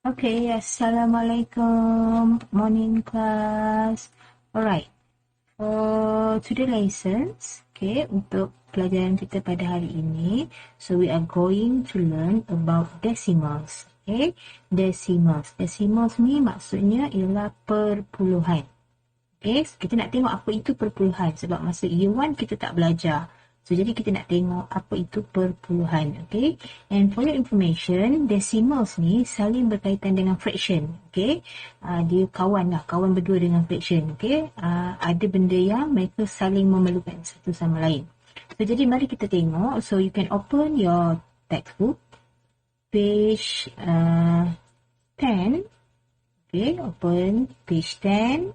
Okay, Assalamualaikum. Morning class. Alright, for today lessons, okay, untuk pelajaran kita pada hari ini, so we are going to learn about decimals. Okay, decimals. Decimals ni maksudnya ialah perpuluhan. Okay, so kita nak tengok apa itu perpuluhan sebab masa year 1 kita tak belajar. So, jadi kita nak tengok apa itu perpuluhan. Okay, and for your information, decimals ni saling berkaitan dengan fraction. Okay, dia kawan lah, kawan berdua dengan fraction. Okay, ada benda yang mereka saling memerlukan satu sama lain. So, jadi mari kita tengok. So, you can open your textbook, page 10. Okay, open page 10.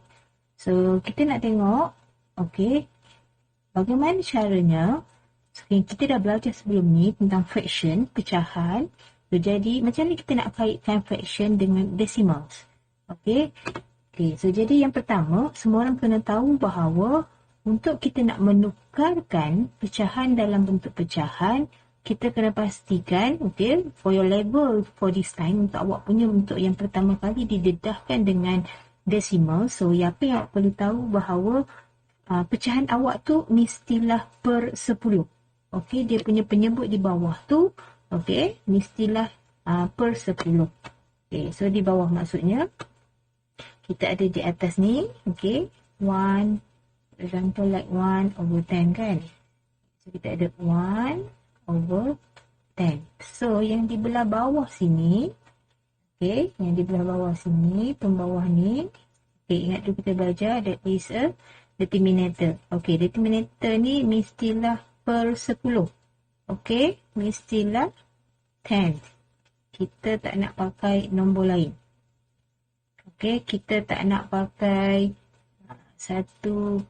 So, kita nak tengok, okay, bagaimana caranya. Kita dah belajar sebelum ni tentang fraction, pecahan. So, jadi, macam ni kita nak kaitkan fraction dengan decimals. Okay. So, jadi yang pertama, semua orang kena tahu bahawa untuk kita nak menukarkan pecahan dalam bentuk pecahan, kita kena pastikan, okay, for your level for this time, untuk awak punya untuk yang pertama kali didedahkan dengan decimal. So, apa yang awak perlu tahu bahawa pecahan awak tu mestilah per 10. Okey, dia punya penyebut di bawah tu, okey, mestilah per 10. Okey, so di bawah maksudnya kita ada di atas ni, okey, 1, for example like 1/10 kan. So kita ada 1/10. So yang di belah bawah sini, okey, yang di belah bawah sini, pembawah ni, okey, ingat tu kita belajar that is a determinator. Okey, determinator ni mestilah per 10. Okey, mestilah 10. Kita tak nak pakai nombor lain. Okey, kita tak nak pakai 1/5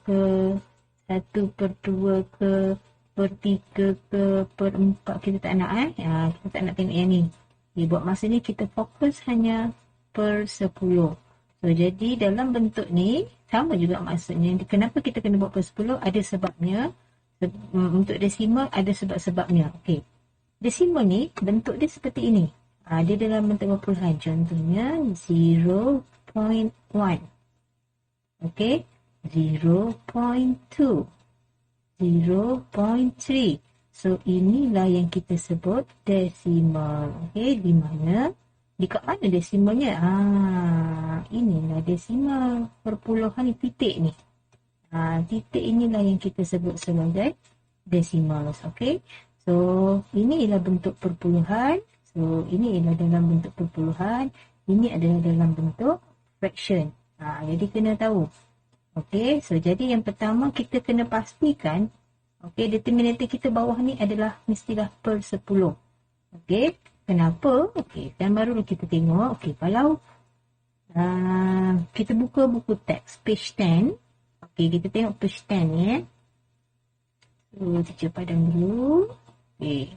ke, 1/2 ke, per 3 ke, per 4. Kita tak nak kita tak nak tengok yang ni. Okay, buat masa ni kita fokus hanya per 10. So, jadi dalam bentuk ni, sama juga maksudnya. Kenapa kita kena buat per 10? Ada sebabnya. Untuk decimal ada sebab-sebabnya. Okey. Decimal ni bentuk dia seperti ini. Dia dalam bentuk perpuluhan. Contohnya 0.1. Okey. 0.2. 0.3. So inilah yang kita sebut decimal. Okey, di mana? Di kat mana decimalnya? Inilah decimal. Perpuluhan ni titik ni. Titik inilah yang kita sebut sebagai decimals. Okay. So, ini ialah bentuk perpuluhan. So, ini ialah dalam bentuk perpuluhan. Ini adalah dalam bentuk fraction. Jadi, kena tahu. Okay. So, jadi yang pertama kita kena pastikan. Okay. Determinator kita bawah ni adalah mestilah per 10. Okay. Kenapa? Okay. Dan baru kita tengok. Okay. Kalau kita buka buku teks page 10. Okay, kita tengok page 10 ni. So, teacher padam dulu. Okay.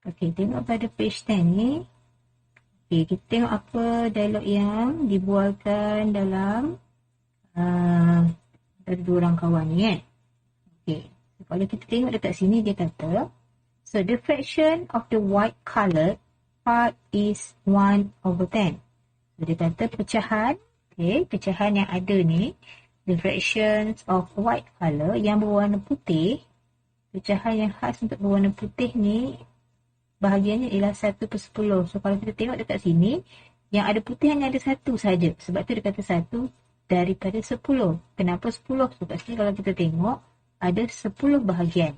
Okay, tengok pada page 10 ni. Okay, kita tengok apa dialog yang dibualkan dalam dari dua orang kawan ni kan. Okay. Kalau kita tengok dekat sini dia kata, so the fraction of the white colored part is 1/10. So dia kata pecahan, okay, pecahan yang ada ni, the fractions of white color yang berwarna putih, pecahan yang khas untuk berwarna putih ni, bahagiannya ialah 1/10. So kalau kita tengok dekat sini, yang ada putih hanya ada 1 saja. Sebab tu dia kata 1 daripada 10. Kenapa 10? So kat sini kalau kita tengok, ada 10 bahagian.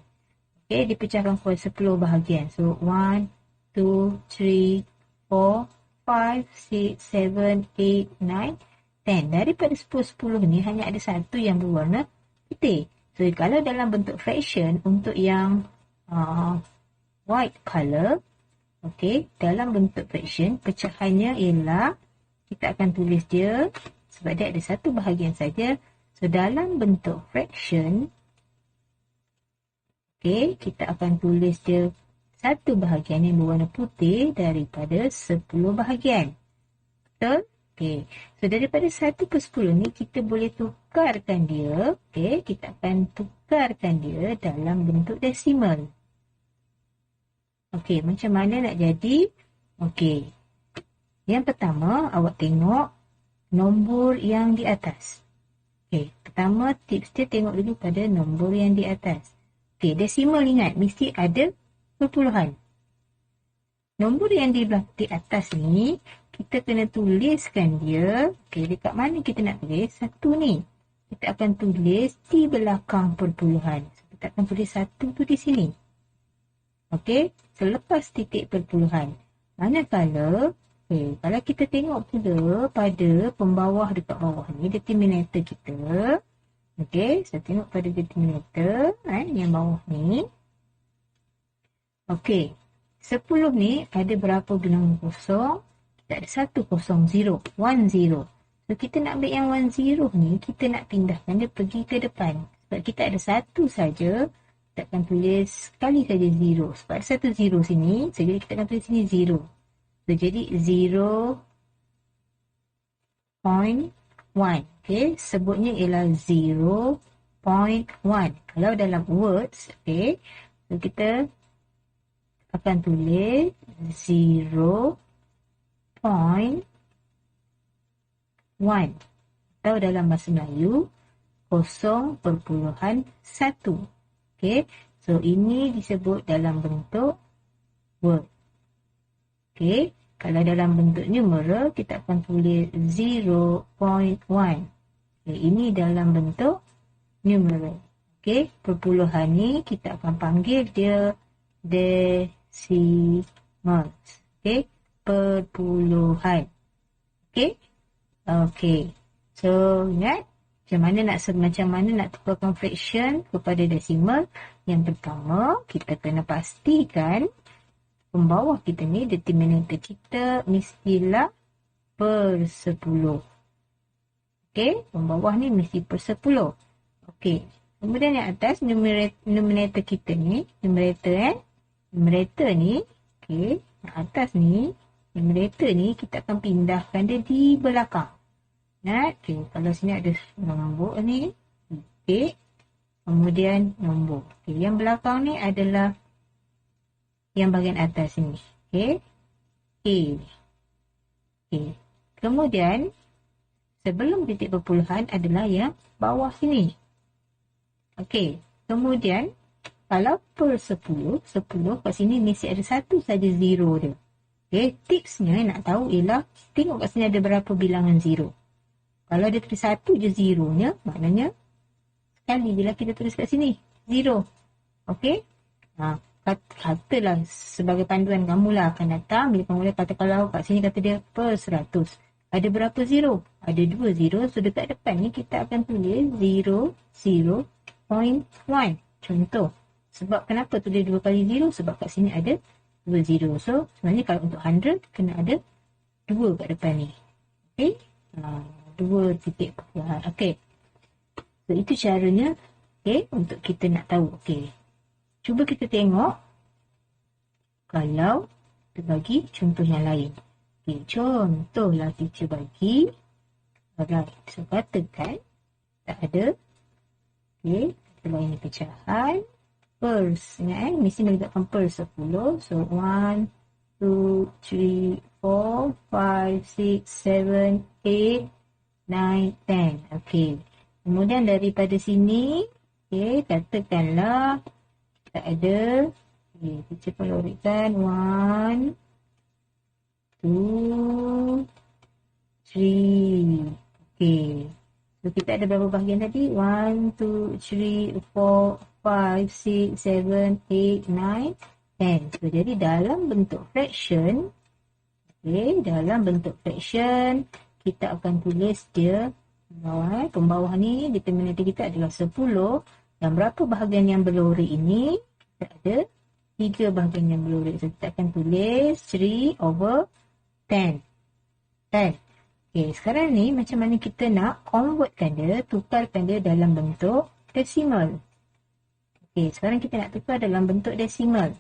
Okay, dipecahkan kepada 10 bahagian. So, 1, 2, 3, 4, 5, 6, 7, 8, 9, 10. Daripada 10 ni hanya ada 1 yang berwarna putih. So, kalau dalam bentuk fraction untuk yang white color, okay, dalam bentuk fraction, pecahannya ialah, kita akan tulis dia, sebab dia ada 1 bahagian saja. So, dalam bentuk fraction, okay, kita akan tulis dia 1 bahagian yang berwarna putih daripada 10 bahagian. Betul? Okey. So daripada 1/10 ni kita boleh tukarkan dia. Okey, kita akan tukarkan dia dalam bentuk desimal. Okey, macam mana nak jadi? Okey. Yang pertama, awak tengok nombor yang di atas. Okey, pertama tips dia tengok dulu pada nombor yang di atas. Okey, desimal ingat mesti ada perpuluhan. Nombor yang di atas ni, kita kena tuliskan dia. Okey, dekat mana kita nak tulis? 1 ni. Kita akan tulis di belakang perpuluhan. So, kita akan tulis 1 tu di sini. Okey, selepas titik perpuluhan. Manakala, okey, kalau kita tengok pula pada pembawah dekat bawah ni, determinator kita. Okey, saya tengok pada determinator, yang bawah ni. Okey. 10 ni ada berapa bilangan kosong? Kita ada 100, 10. So, kita nak ambil yang 10 ni, kita nak pindahkan dia pergi ke depan. Sebab kita ada 1 saja, kita akan tulis sekali saja 0. Sebab ada 1 0 sini, so jadi kita akan tulis sini 0. So, jadi 0.1. Okay, sebutnya ialah 0.1. Kalau dalam words, okay, so kita akan tulis 0.1 atau dalam bahasa Melayu 0.1. Okay, so ini disebut dalam bentuk word. Okay, kalau dalam bentuk numeral kita akan tulis 0.1. Okay, ini dalam bentuk numeral. Okay, perpuluhan ni kita akan panggil dia decimals. Okay, perpuluhan. Okay, okay. So ingat macam mana nak tukarkan fraction kepada decimal. Yang pertama, kita kena pastikan pembawah kita ni, determinator kita mestilah per 10. Okay, pembawah ni mesti per 10. Okay, kemudian yang atas numerator kita ni, numerator ni, okay, yang atas ni, numerator ni kita akan pindahkan dia di belakang. Okay, kalau sini ada nombor ni, okay, kemudian nombor. Okay, yang belakang ni adalah yang bahagian atas ni. Okay, A. Okay, kemudian sebelum titik perpuluhan adalah yang bawah sini. Okay, kemudian kalau per 10 kat sini mesti ada 1 saja 0 dia. Okay, tipsnya nak tahu ialah tengok kat sini ada berapa bilangan 0. Kalau dia tulis 1 je 0-nya, maknanya sekali je lah kita tulis kat sini 0. Okay, katalah sebagai panduan kamulah akan datang bila kamu kata kalau kat sini kata dia per 100. Ada berapa 0? Ada 2 0. So dekat depan ni kita akan tulis 0.1. Contoh. Sebab kenapa tulis 2 kali 0? Sebab kat sini ada 2 0. So sebenarnya kalau untuk 100 kena ada 2 kat depan ni. Okay. 2 titik perpuluhan. Okay. So itu caranya. Okay. Untuk kita nak tahu. Okay. Cuba kita tengok. Kalau kita bagi contoh yang lain. Okay. Contohlah teacher bagi. Alright. So katakan tak ada. Okay. Kalau ini pecahan. Pers. Ingat mesti meletakkan per 10. So 1, 2, 3, 4, 5, 6, 7, 8, 9, 10. Okey. Kemudian daripada sini, okey, katakanlah tak ada. Okey, kita pelorikan 1, 2, 3. Okey. So kita ada berapa bahagian tadi? 1, 2, 3, 4, 5, 6, 7, 8, 9, 10. So jadi dalam bentuk fraction, okey, dalam bentuk fraction kita akan tulis dia pembawah ni, determinator kita adalah 10 dan berapa bahagian yang berlori ini? Kita ada 3 bahagian yang berlori. So kita akan tulis 3/10. 10. Okay, sekarang ni macam mana kita nak convertkan dia, tukarkan dia dalam bentuk decimal. Okay, sekarang kita nak tukar dalam bentuk decimal.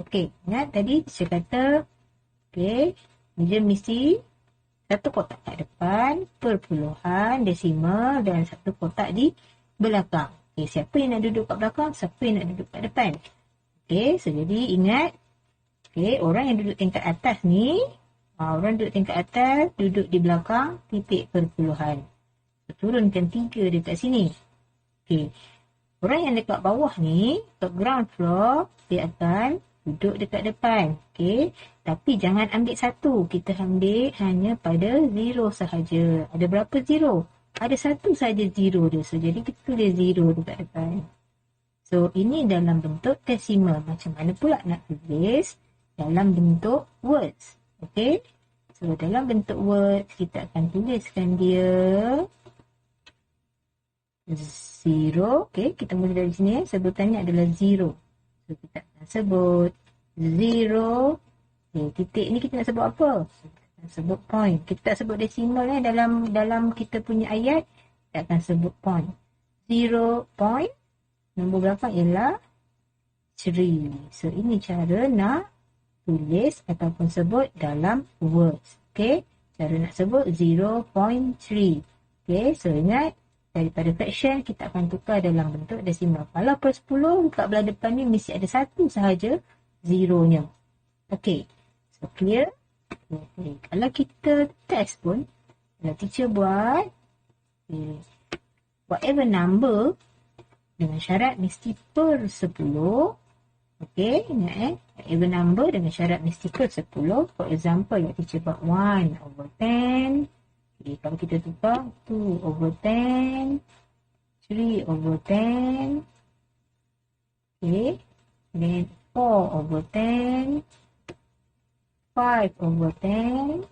Okay, ingat tadi saya kata, okay, dia mesti satu kotak kat depan. depan, perpuluhan, desimal dan satu kotak di belakang. Okay, siapa yang nak duduk kat belakang, siapa yang nak duduk kat depan. Okay, so jadi ingat, okay, orang yang duduk tingkat atas ni, orang duduk tingkat atas, duduk di belakang titik perpuluhan. So, turunkan 3 dekat sini. Okay, orang yang dekat bawah ni, kat ground floor, dia akan duduk dekat depan. Okay, tapi jangan ambil satu. Kita ambil hanya pada 0 sahaja. Ada berapa 0? Ada satu sahaja 0 dia. So, jadi kita tulis 0 dekat depan. So, ini dalam bentuk desimal. Macam mana pula nak tulis dalam bentuk words? Okay, so dalam bentuk words, kita akan tuliskan dia 0. Okay, kita mula dari sini. Sebutannya adalah 0. So, kita akan sebut 0. Okay, titik ni kita nak sebut apa? So, kita akan sebut point. Kita tak sebut desimal dalam kita punya ayat. Kita akan sebut point. 0 point. Nombor belakang ialah 3. So, ini cara nak tulis ataupun sebut dalam words. Okay, cara nak sebut 0.3. Okay, so ingat, daripada fraction, kita akan tukar dalam bentuk desimal. Kalau per 10, kat belah depan ni mesti ada satu sahaja zeronya. Okay, so clear? Okay. Kalau kita test pun, kalau teacher buat, okay, whatever number, dengan syarat mesti per 10. Okay, ingat whatever number dengan syarat mesti per 10. For example, like teacher buat 1/10. Okay, kalau kita tukar 2/10, 3/10, okay, then 4/10, 5/10,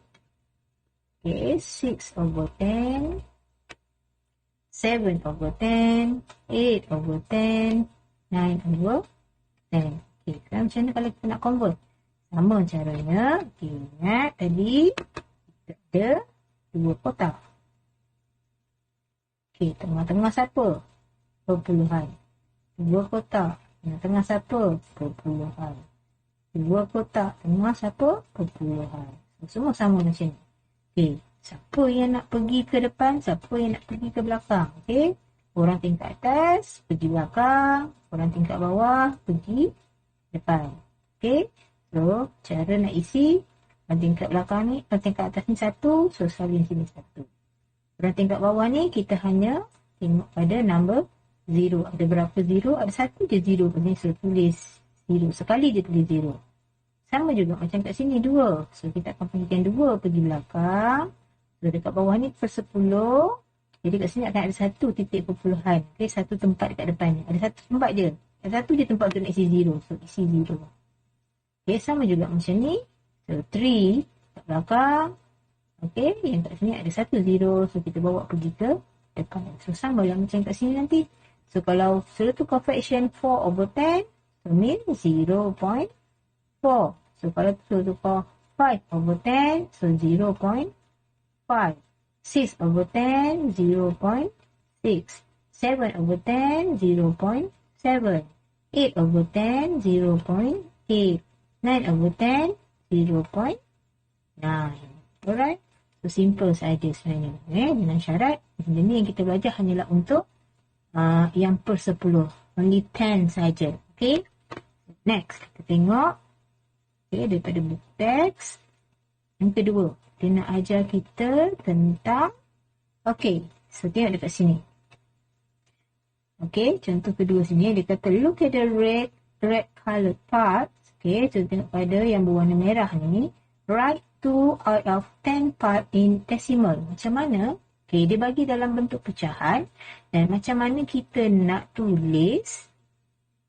okay, 6/10, 7/10, 8/10, 9/10. Okay, sekarang macam mana kalau kita nak convert? Sama caranya. Okay, ingat tadi kita ada 2 kotak. Okay, tengah-tengah siapa? Perpuluhan. 2 kotak. Tengah-tengah siapa? Perpuluhan. 2 kotak. Tengah siapa? Perpuluhan. So, semua sama macam ni. Okay, siapa yang nak pergi ke depan? Siapa yang nak pergi ke belakang? Okay, orang tingkat atas pergi belakang. Orang tingkat bawah pergi depan. Okay, so cara nak isi, orang tingkat belakang ni, orang tingkat atas ni 1, so salin sini 1. Orang tingkat bawah ni, kita hanya tengok pada number 0. Ada berapa 0? Ada satu je 0. So tulis 0. Sekali je tulis 0. Sama juga macam kat sini 2. So kita akan pergikan 2 pergi belakang. So dekat bawah ni per 10. Jadi kat sini akan ada satu titik perpuluhan. Okay, satu tempat dekat depan ni. Ada satu tempat je. Ada satu je tempat untuk nak isi 0. So isi 0. Okay, sama juga macam ni. So 3 kat belakang. Okay, yang kat sini ada satu 0. So kita bawa pergi ke depan. So sama lah macam kat sini nanti. So kalau suruh tukar fraction 4/10, so mean 0.4. So kalau suruh tukar 5/10, so 0.5. 6/10, 0.6. 7/10, 0.7. 8/10, 0.8. 9/10, 0.9. Alright? So, simple saja sebenarnya. Dengan syarat, benda ni yang kita belajar hanyalah untuk yang per 10. Only 10 saja. Okay? Next, kita tengok. Okay, daripada buku teks. Yang kedua, dia nak ajar kita tentang, okay, so tengok dekat sini. Okay, contoh kedua sini, dia kata, look at the red colored parts. Okay, so tengok pada yang berwarna merah ni. Write 2 out of 10 part in decimal. Macam mana? Okay, dia bagi dalam bentuk pecahan. Dan macam mana kita nak tulis,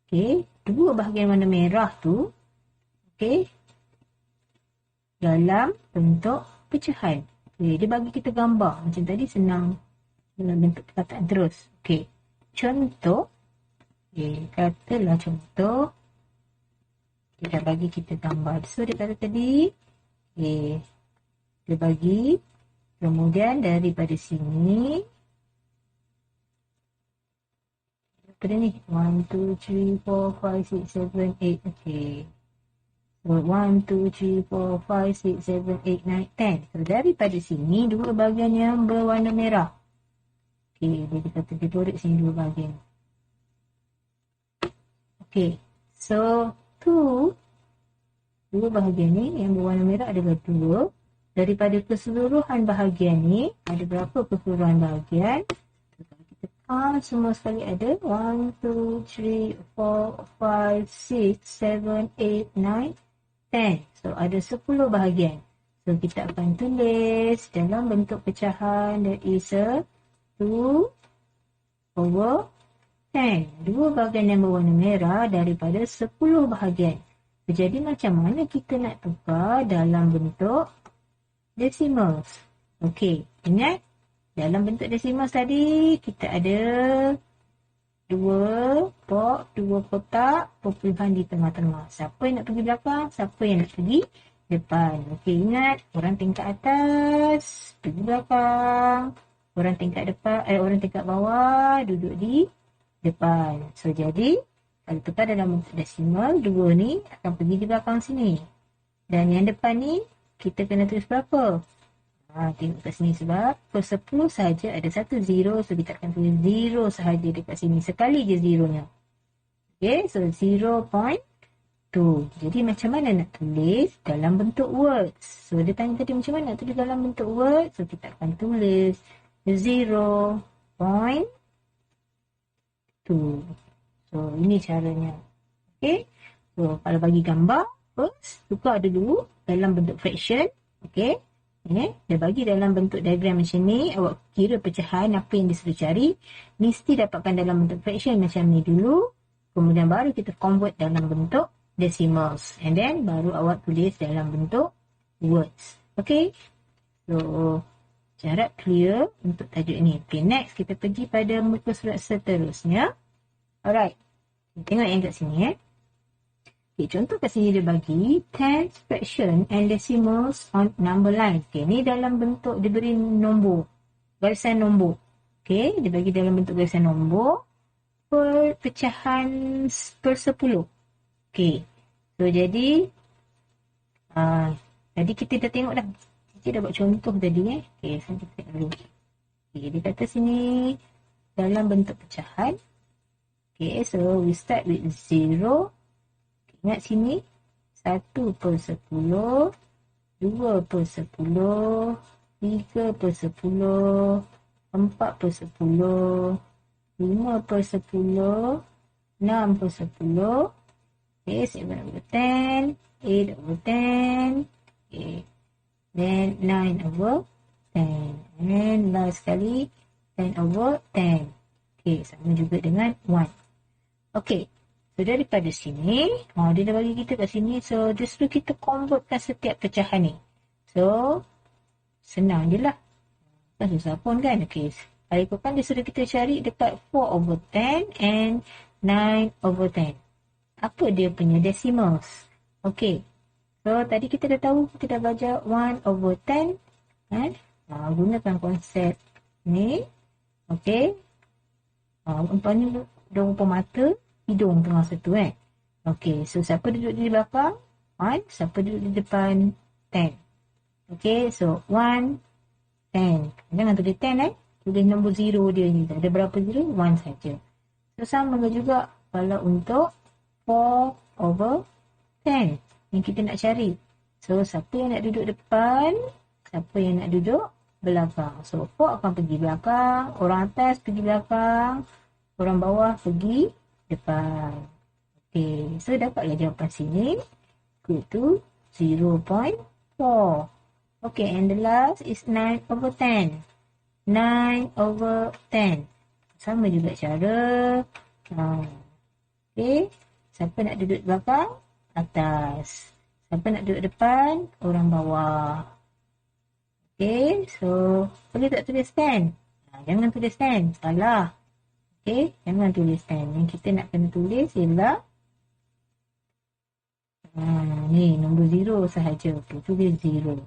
okay, 2 bahagian warna merah tu, okay, dalam bentuk pecahan. Okay, dia bagi kita gambar. Macam tadi senang dalam bentuk perkataan terus. Okay, contoh. Okay, katalah contoh. Dia dah bagi kita gambar. So, dia kata tadi, okay, dia bagi. Kemudian daripada sini, apa dia ni? 1, 2, 3, 4, 5, 6, 7, 8. Okay. So, 1, 2, 3, 4, 5, 6, 7, 8, 9, 10. So, daripada sini, dua bahagian yang berwarna merah. Okay, jadi kata dia korek sini dua bahagian. Okay, so, dua bahagian ni yang berwarna merah adalah 2. Daripada keseluruhan bahagian ni, ada berapa keseluruhan bahagian? Kalau kita count semua sekali ada 1, 2, 3, 4, 5, 6, 7, 8, 9, 10. So, ada 10 bahagian. So, kita akan tulis dalam bentuk pecahan, that is a 2 over 10. Dua bahagian yang berwarna merah daripada 10 bahagian. Jadi, macam mana kita nak tukar dalam bentuk decimals? Okey, ingat dalam bentuk decimals tadi kita ada dua kotak perpuluhan di tengah-tengah. Siapa yang nak pergi belakang, siapa yang nak pergi depan. Okey, ingat orang tingkat atas pergi belakang, orang tingkat depan orang tingkat bawah duduk di depan. So jadi kalau tukar dalam bentuk desimal, 2 ni akan pergi di belakang sini. Dan yang depan ni kita kena tulis berapa? Tengok kat sini sebab per 10 sahaja ada satu 0. So kita akan tulis 0 sahaja dekat sini. Sekali je 0-nya. Okay, so 0.2. Jadi macam mana nak tulis dalam bentuk words? So dia tanya tadi macam mana nak tulis dalam bentuk words? So kita akan tulis 0.2. So ini caranya. Okay, so kalau bagi gambar, first tukar dulu dalam bentuk fraction. Okay, dia bagi dalam bentuk diagram macam ni. Awak kira pecahan apa yang disuruh cari. Mesti dapatkan dalam bentuk fraction macam ni dulu. Kemudian baru kita convert dalam bentuk decimals. And then baru awak tulis dalam bentuk words. Okay. So, harap clear untuk tajuk ni. Okay, next kita pergi pada muka surat seterusnya. Alright. Tengok yang kat sini Okay, contoh kat sini dia bagi tens, fraction and decimals on number line. Okay, ni dalam bentuk dia beri nombor. Garisan nombor. Okay, dia bagi dalam bentuk garisan nombor per pecahan per 10. Okay, so jadi tadi kita dah tengok dah. Kita dah buat contoh tadi Okay, so kita tengok dulu. Okay, dia kata sini dalam bentuk pecahan. Okay, so we start with 0. Ingat sini 1 per 10, 2 per 10, 3 per 10, 4 per 10, 5 per 10, 6 per 10, okay, 7 over 10, 8 over 10, okay, then 9 over 10, and last sekali 10 over 10, okay, sama juga dengan 1. Okay. So, daripada sini, dia dah bagi kita kat sini. So, dia suruh kita convertkan setiap pecahan ni. So, senang je lah. Kan susah pun kan. Okay. Hari tu kan dia suruh kita cari dekat 4 over 10 and 9 over 10. Apa dia punya decimals? Okay. So, tadi kita dah tahu, kita dah belajar 1 over 10. Kan? Gunakan konsep ni. Okay. Umpamanya dah rupa mata. Hidung tengah satu Okay, so siapa duduk di belakang? 1. Siapa duduk di depan? 10. Okay, so 1, 10. Jangan tulis 10 Tulis nombor 0 dia ni. Ada berapa 0? 1 saja. So sama juga kalau untuk 4 over 10 yang kita nak cari. So siapa yang nak duduk depan? Siapa yang nak duduk belakang? So 4 akan pergi belakang. Orang atas pergi belakang. Orang bawah pergi depan. Okay, so dapatlah jawapan sini. Equal to 0.4. Okay, and the last is 9 over 10. 9 over 10. Sama juga cara. Okay, siapa nak duduk belakang? Atas. Siapa nak duduk depan? Orang bawah. Okay, so boleh tak tulis 10? Jangan tulis 10. Salah. Okay, jangan tulis 10. Yang kita nak kena tulis ialah ni, nombor 0 sahaja. Okay, tulis 0.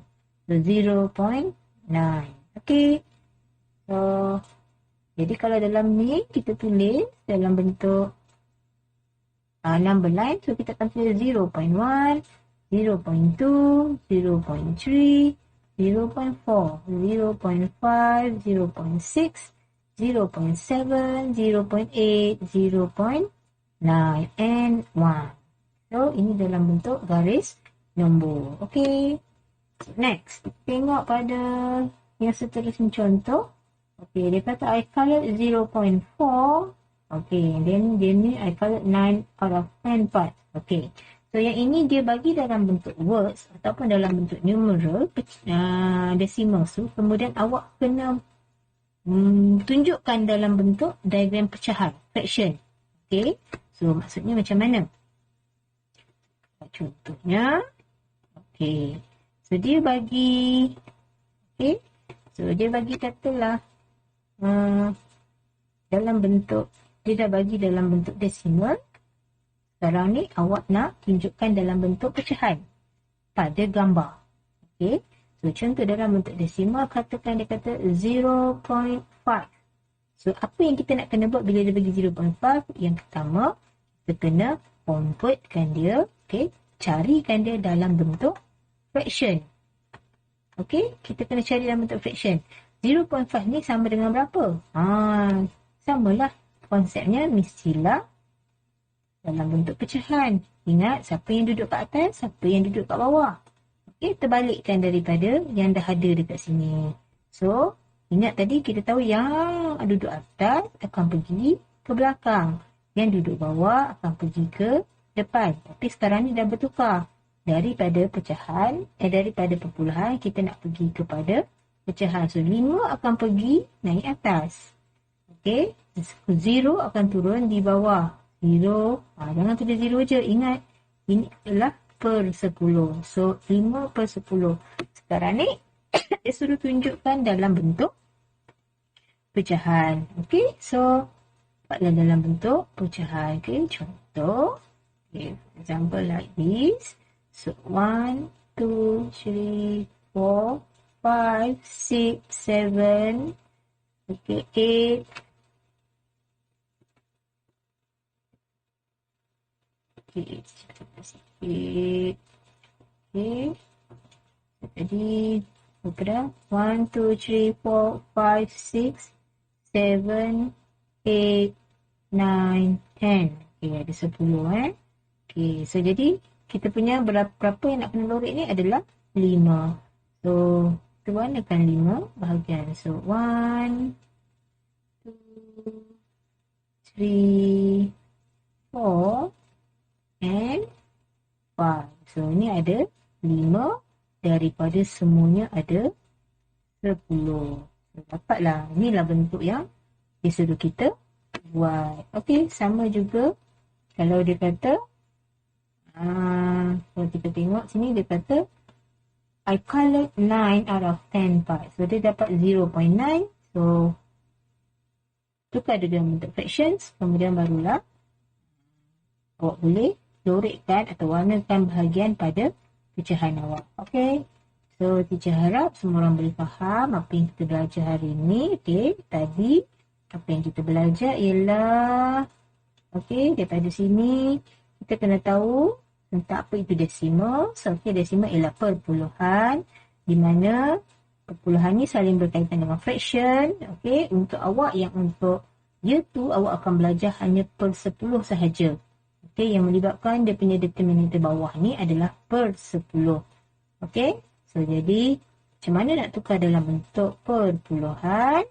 So, 0.9. Okay. So, jadi kalau dalam ni, kita tulis dalam bentuk number line. So, kita akan tulis 0.1, 0.2, 0.3, 0.4, 0.5, 0.6, 0.7, 0.8, 0.9, and 1. So, ini dalam bentuk garis nombor. Okay. So, next, tengok pada yang seterusnya contoh. Okay, dia kata I colored 0.4. Okay, then dia ni I colored 9 out of 10 parts. Okay, so yang ini dia bagi dalam bentuk words ataupun dalam bentuk numeral, decimal. So, kemudian awak kena tunjukkan dalam bentuk diagram pecahan, fraction. Okay, so maksudnya macam mana? Contohnya, okay, so dia bagi, okay, so dia bagi katalah dalam bentuk, dia dah bagi dalam bentuk decimal. Sekarang ni awak nak tunjukkan dalam bentuk pecahan pada gambar. Okay, so contoh dalam bentuk decimal, katakan dia kata 0.5. So apa yang kita nak kena buat bila dia bagi 0.5? Yang pertama, kita kena convertkan dia, okay, carikan dia dalam bentuk fraction. Okay, kita kena cari dalam bentuk fraction. 0.5 ni sama dengan berapa? Samalah. Konsepnya mestilah dalam bentuk pecahan. Ingat, siapa yang duduk kat atas, siapa yang duduk kat bawah. Okay, terbalikkan daripada yang dah ada dekat sini. So, ingat tadi kita tahu yang duduk atas akan pergi ke belakang. Yang duduk bawah akan pergi ke depan. Tapi sekarang ni dah bertukar. Daripada pecahan, daripada perpuluhan, kita nak pergi kepada pecahan. So, 5 akan pergi naik atas. Okay, 0 akan turun di bawah. 0, jangan tulis 0 je. Ingat, ini adalah per 10. So, 5 per 10. Sekarang ni, dia suruh tunjukkan dalam bentuk pecahan. Okay, so, buatlah dalam bentuk pecahan. Okay, contoh. Okay, example like this. So, 1, 2, 3, 4, 5, 6, 7, okay, 8, okay, okay, jadi berapa dah? 1, 2, 3, 4, 5, 6, 7, 8, 9, 10. Okay, ada 10 Okay, so jadi kita punya berapa yang nak kena lorek ni adalah 5. So, kita warnakan 5 bahagian. So, 1, 2, 3, 4 and 5. So, ni ada 5 daripada semuanya ada 10. So, dapatlah. Inilah bentuk yang disuruh kita buat. Okey, sama juga kalau dia kata kalau kita tengok sini dia kata I colored 9 out of 10 parts. So dia dapat 0.9. So tukar dengan bentuk fractions. Kemudian barulah awak boleh lorekkan atau warnakan bahagian pada pecahan awak. Okay. So teacher harap semua orang boleh faham apa yang kita belajar hari ini. Okay. Tadi apa yang kita belajar ialah daripada sini kita kena tahu tentang apa itu decimal. So, decimal ialah perpuluhan di mana perpuluhan ni saling berkaitan dengan fraction. Untuk awak yang untuk year 2 awak akan belajar hanya per 10 sahaja. Yang melibatkan dia punya determinator bawah ni adalah per 10. So, jadi macam mana nak tukar dalam bentuk perpuluhan?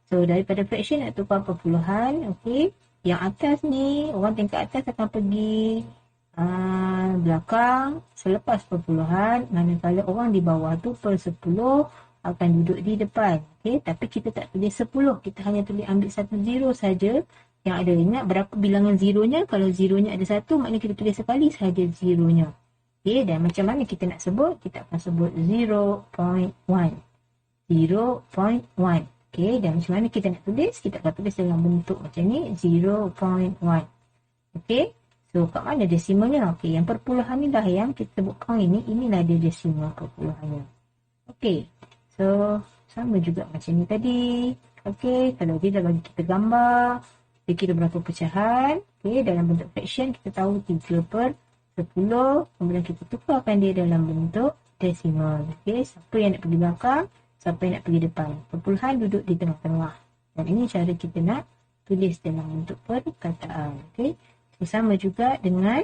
So, daripada fraction nak tukar perpuluhan. Yang atas ni, orang tingkat atas akan pergi belakang selepas perpuluhan, manakala orang di bawah tu per 10 akan duduk di depan. Tapi kita tak tulis 10, kita hanya tulis ambil satu 0 saja yang ada. Ingat berapa bilangan zeronya? Kalau zeronya ada 1, maknanya kita tulis sekali sahaja zeronya. Dan macam mana kita nak sebut? Kita akan sebut 0.1. 0.1. Dan macam mana kita nak tulis? Kita akan tulis dalam bentuk macam ni, 0.1. So, kat mana desimalnya? Yang perpuluhan ni dah yang kita sebut count ini. Inilah dia desimal perpuluhannya. So, sama juga macam ni tadi. Kalau dia dah bagi kita gambar, dia kira berapa pecahan. Dalam bentuk fraction, kita tahu 3/10. 10, kemudian kita tukarkan dia dalam bentuk desimal. Okey, siapa yang nak pergi belakang, siapa yang nak pergi depan. Perpuluhan duduk di tengah-tengah. Dan ini cara kita nak tulis dalam bentuk perkataan. Okey, so, sama juga dengan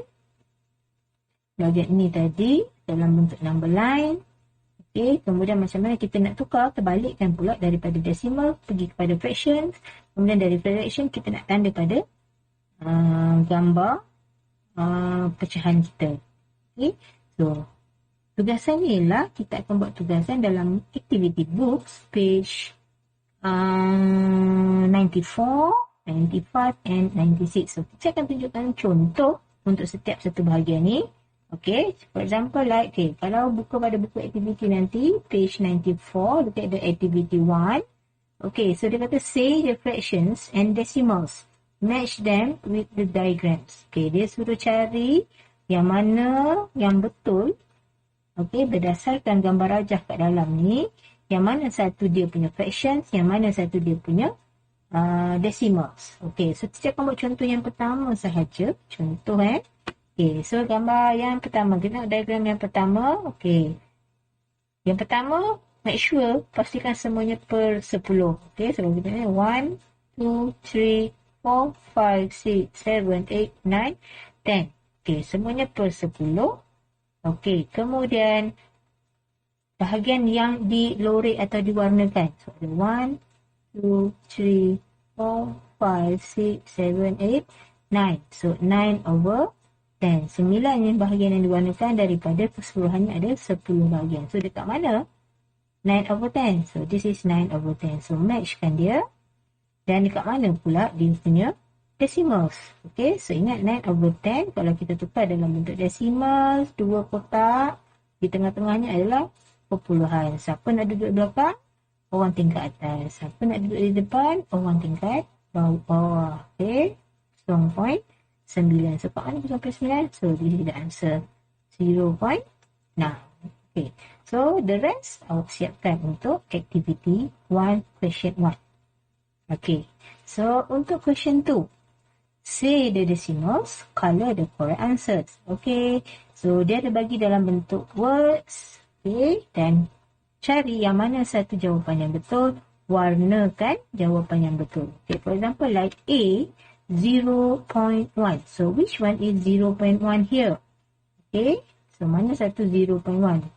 bahagian ini tadi dalam bentuk number line. Okey, kemudian macam mana kita nak tukar, terbalikkan pula daripada decimal pergi kepada fraction. Kemudian dari fraction kita nak tanda pada gambar pecahan kita. Okey, so tugasan ni ialah kita akan buat tugasan dalam activity books page 94, 95 and 96. So kita akan tunjukkan contoh untuk setiap satu bahagian ni. Okay, for example like, okay, kalau buka pada buku activity nanti, page 94, look at the activity 1. Okay, so dia kata say the fractions and decimals. Match them with the diagrams. Okay, dia suruh cari yang mana yang betul. Okay, berdasarkan gambar rajah kat dalam ni, yang mana satu dia punya fractions, yang mana satu dia punya decimals. Okay, so kita akan buat contoh yang pertama sahaja. Contoh okay, so gambar yang pertama, kita nak diagram yang pertama. Okay, yang pertama, make sure pastikan semuanya per 10. Okay, so kita ni 1, 2, 3, 4, 5, 6, 7, 8, 9, 10. Okay, semuanya per 10. Okay, kemudian bahagian yang dilorek atau diwarnakan. So, ada 1, 2, 3, 4, 5, 6, 7, 8, 9. So, 9 over 10. 9 yang bahagian yang diwarnakan daripada keseluruhannya ada 10 bahagian. So, dekat mana? 9 over 10. So, this is 9 over 10. So, matchkan dia. Dan dekat mana pula dia punya decimals. Okay, so ingat 9 over 10. Kalau kita tukar dalam bentuk decimals, 2 kotak. Di tengah-tengahnya adalah perpuluhan. Siapa nak duduk di belakang? Orang tingkat atas. Siapa nak duduk di depan? Orang tingkat bawah. Okay, 0.9. So, kat mana 0.9? So, this is the answer. 0.9. Okay, so the rest awak siapkan untuk activity 1, question 1. Okay, so untuk question 2, say the decimals, color the correct answers. Okay, so dia ada bagi dalam bentuk words. Okay, dan cari yang mana satu jawapan yang betul, warnakan jawapan yang betul. Okay, for example like A, 0.1. So which one is 0.1 here? Okay, so mana satu 0.1?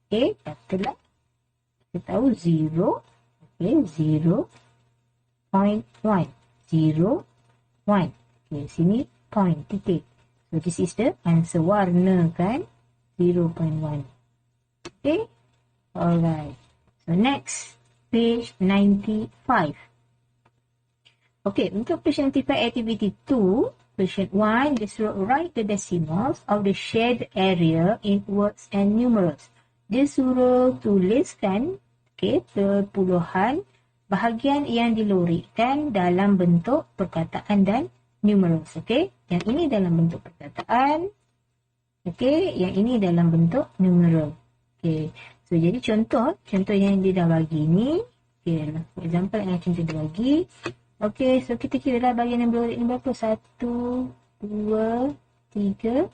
Okay, katalah kita tahu 0. Okay, 0.1. 0, 1. Okay, sini point, titik. So, this is the answer. Warnakan 0.1. Okay. Alright. So, next. Page 95. Okay, untuk page 95 activity 2, question 1, just write the decimals of the shared area in words and numerals. Dia suruh tuliskan, okay, perpuluhan bahagian yang dilorikkan dalam bentuk perkataan dan numerals. Okay, yang ini dalam bentuk perkataan. Okay, yang ini dalam bentuk numeral. Okay, so jadi contoh yang dia dah bagi ni. Okay, for example yang contoh dia bagi. Okay, so kita kira lah bahagian yang dilorik ni berapa? 1, 2, 3,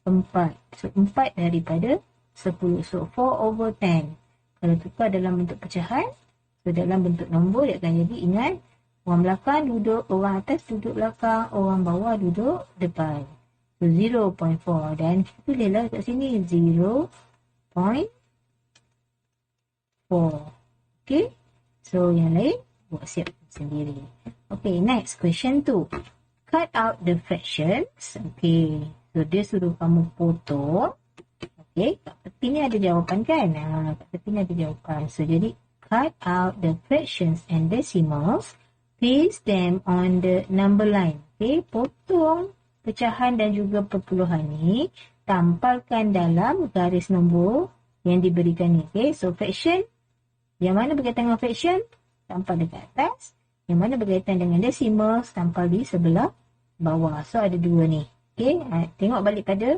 4. So 4 daripada 10. So 4 over 10. Kalau tukar dalam bentuk pecahan, so dalam bentuk nombor dia akan jadi, ingat, orang belakang duduk, orang atas duduk belakang, orang bawah duduk depan. So 0.4 dan kita tulislah kat sini 0.4. Okay, so yang lain buat siap sendiri. Okay, next question 2. Cut out the fractions. Okay, so dia suruh kamu potong. Okay, kat peti ni ada jawapan kan? Kat peti ni ada jawapan. So jadi cut out the fractions and decimals. Place them on the number line. Okay, potong pecahan dan juga perpuluhan ni. Tampalkan dalam garis nombor yang diberikan ni. Okay, so fraction. Yang mana berkaitan dengan fraction? Tampal dekat atas. Yang mana berkaitan dengan decimals? Tampal di sebelah bawah. So ada dua ni. Okay, tengok balik pada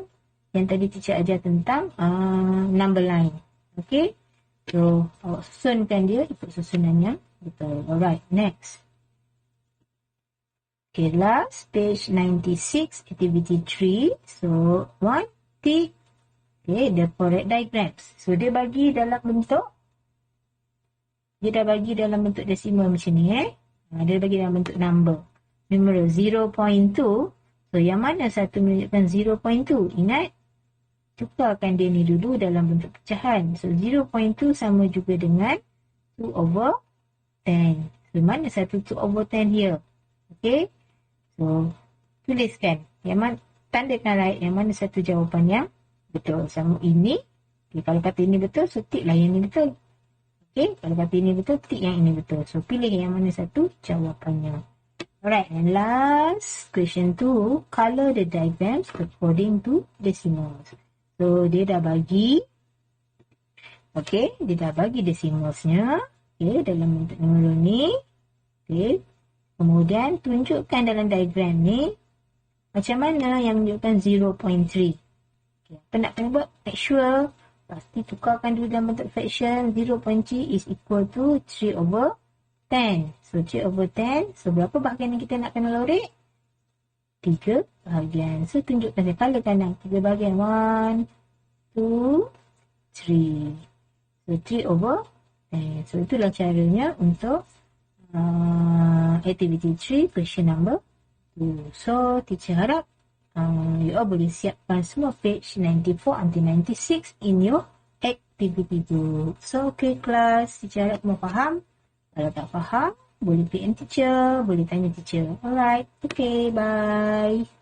yang tadi teacher ajar tentang number line. Okay. So, awak susunkan dia ikut susunan yang betul. Alright, next. Okay, last, page 96, activity 3. So, 1, tick. Okay, the correct diagrams. So, dia bagi dalam bentuk, dia dah bagi dalam bentuk decimal macam ni dia bagi dalam bentuk number. Numeral 0.2. So, yang mana satu menunjukkan 0.2? Ingat, tukarkan dia ni dulu dalam bentuk pecahan. So, 0.2 sama juga dengan 2/10. So, mana satu 2/10 here? Okay. So, tuliskan. Yang mana, tandakan right yang mana satu jawapan yang betul. Sama ini. Okay, kalau kata ini betul, so tick lah yang ini betul. Okay, kalau kata ini betul, tick yang ini betul. So, pilih yang mana satu jawapannya. Alright, and last question 2. Color the diagrams according to decimals. So, dia dah bagi. Okay, dia dah bagi decimalsnya. Okay, dalam bentuk numeral ni. Okay, kemudian tunjukkan dalam diagram ni macam mana yang menunjukkan 0.3. Okay, apa nak kena buat? Make sure pasti tukarkan dulu dalam bentuk fraction. 0.3 is equal to 3/10. So, 3/10. So, berapa bahagian yang kita nak kena lorek? 3 bahagian. So, tunjukkan saya color kanan. 3 bahagian. 1, 2, 3. So, 3/10. So, itulah caranya untuk activity 3, question number 2. So, teacher harap you all boleh siapkan semua page 94 until 96 in your activity 2. So, okay class, teacher harap semua faham. Kalau tak faham, boleh PM teacher, boleh tanya teacher. Alright, okay, bye.